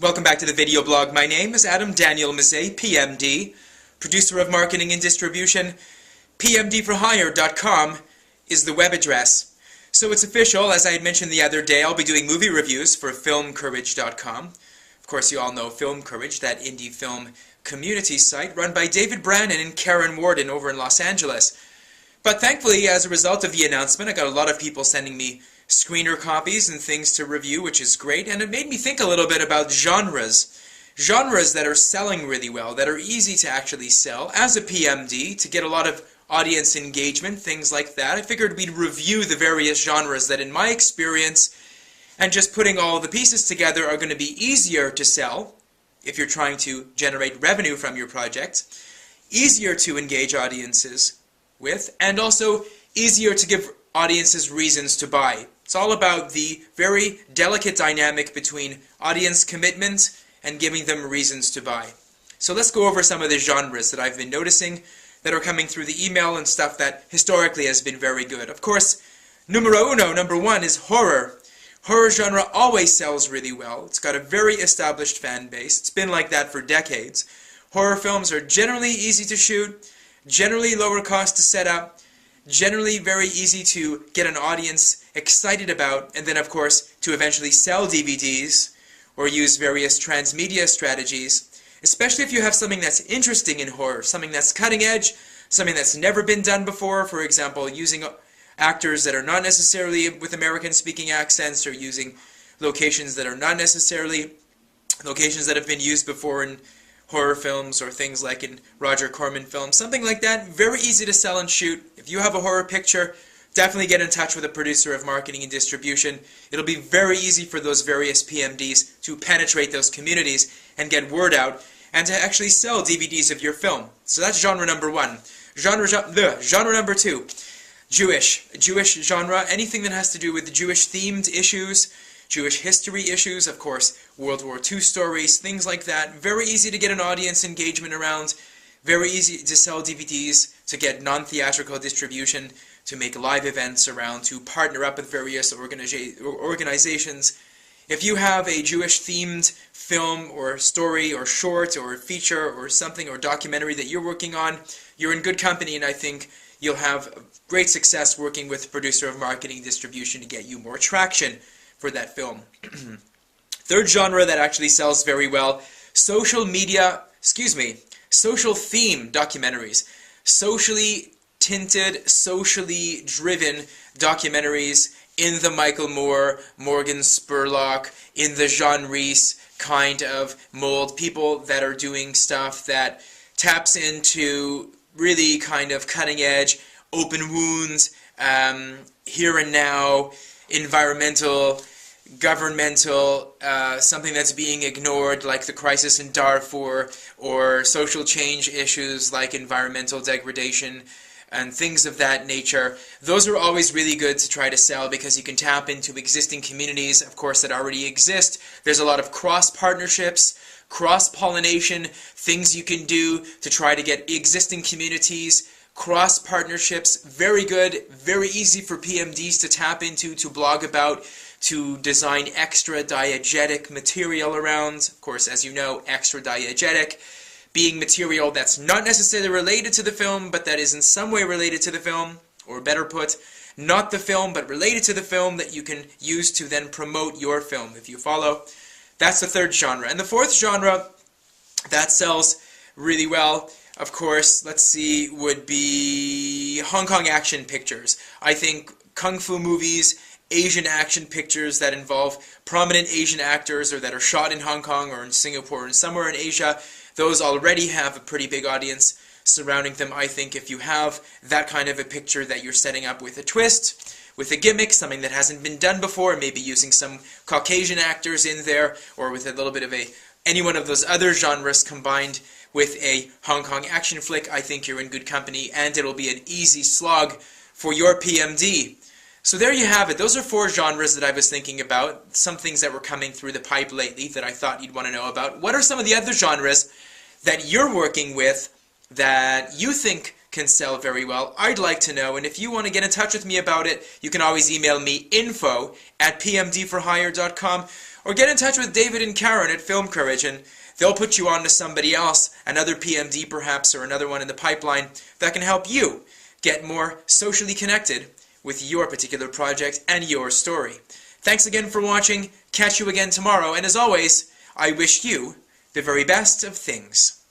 Welcome back to the video blog. My name is Adam Daniel Mezei, PMD, producer of marketing and distribution. PMDforhire.com is the web address. So it's official, as I had mentioned the other day, I'll be doing movie reviews for filmcourage.com. Of course, you all know Film Courage, that indie film community site run by David Brannon and Karen Warden over in Los Angeles. But thankfully, as a result of the announcement, I got a lot of people sending me screener copies and things to review, which is great, and it made me think a little bit about genres. Genres that are selling really well, that are easy to actually sell. As a PMD, to get a lot of audience engagement, things like that, I figured we'd review the various genres that, in my experience, and just putting all the pieces together, are going to be easier to sell if you're trying to generate revenue from your project, easier to engage audiences with, and also easier to give audiences reasons to buy. It's all about the very delicate dynamic between audience commitment and giving them reasons to buy. So let's go over some of the genres that I've been noticing that are coming through the email and stuff that historically has been very good. Of course, number one is horror. Horror genre always sells really well. It's got a very established fan base. It's been like that for decades. Horror films are generally easy to shoot, generally lower cost to set up, generally very easy to get an audience excited about, and then of course to eventually sell DVDs or use various transmedia strategies, especially if you have something that's interesting in horror, something that's cutting edge, something that's never been done before, for example, using actors that are not necessarily with American speaking accents, or using locations that are not necessarily locations that have been used before in horror films, or things like in Roger Corman films, something like that. Very easy to sell and shoot. If you have a horror picture, definitely get in touch with a producer of marketing and distribution. It'll be very easy for those various PMDs to penetrate those communities and get word out, and to actually sell DVDs of your film. So that's genre number one. Genre number two, Jewish genre, anything that has to do with Jewish themed issues, Jewish history issues, of course, World War II stories, things like that. Very easy to get an audience engagement around, very easy to sell DVDs, to get non-theatrical distribution, to make live events around, to partner up with various organizations. If you have a Jewish-themed film or story or short or feature or something or documentary that you're working on, you're in good company, and I think you'll have great success working with a producer of marketing distribution to get you more traction for that film. Third genre that actually sells very well, social theme documentaries. Socially tinted, socially driven documentaries in the Michael Moore, Morgan Spurlock, in the Jean Rhys kind of mold. People that are doing stuff that taps into really kind of cutting edge, open wounds, here and now, environmental, governmental, something that's being ignored like the crisis in Darfur, or social change issues like environmental degradation and things of that nature. Those are always really good to try to sell because you can tap into existing communities, of course, that already exist. There's a lot of cross-partnerships, cross-pollination, things you can do to try to get existing communities, cross-partnerships, very good, very easy for PMDs to tap into, to blog about, to design extra diegetic material around. Of course, as you know, extra diegetic being material that's not necessarily related to the film, but that is in some way related to the film, or better put, not the film, but related to the film, that you can use to then promote your film, if you follow. That's the third genre. And the fourth genre that sells really well, of course, let's see, would be Hong Kong action pictures. I think kung fu movies, Asian action pictures that involve prominent Asian actors, or that are shot in Hong Kong or in Singapore and somewhere in Asia, those already have a pretty big audience surrounding them. I think if you have that kind of a picture that you're setting up with a twist, with a gimmick, something that hasn't been done before, maybe using some Caucasian actors in there, or with a little bit of any one of those other genres combined with a Hong Kong action flick, I think you're in good company, and it'll be an easy slog for your PMD. So there you have it. Those are four genres that I was thinking about, some things that were coming through the pipe lately that I thought you'd want to know about. What are some of the other genres that you're working with that you think can sell very well? I'd like to know, and if you want to get in touch with me about it, you can always email me info@pmdforhire.com, Or get in touch with David and Karen at Film Courage, and they'll put you on to somebody else, another PMD perhaps, or another one in the pipeline, that can help you get more socially connected with your particular project and your story. Thanks again for watching. Catch you again tomorrow, and as always, I wish you the very best of things.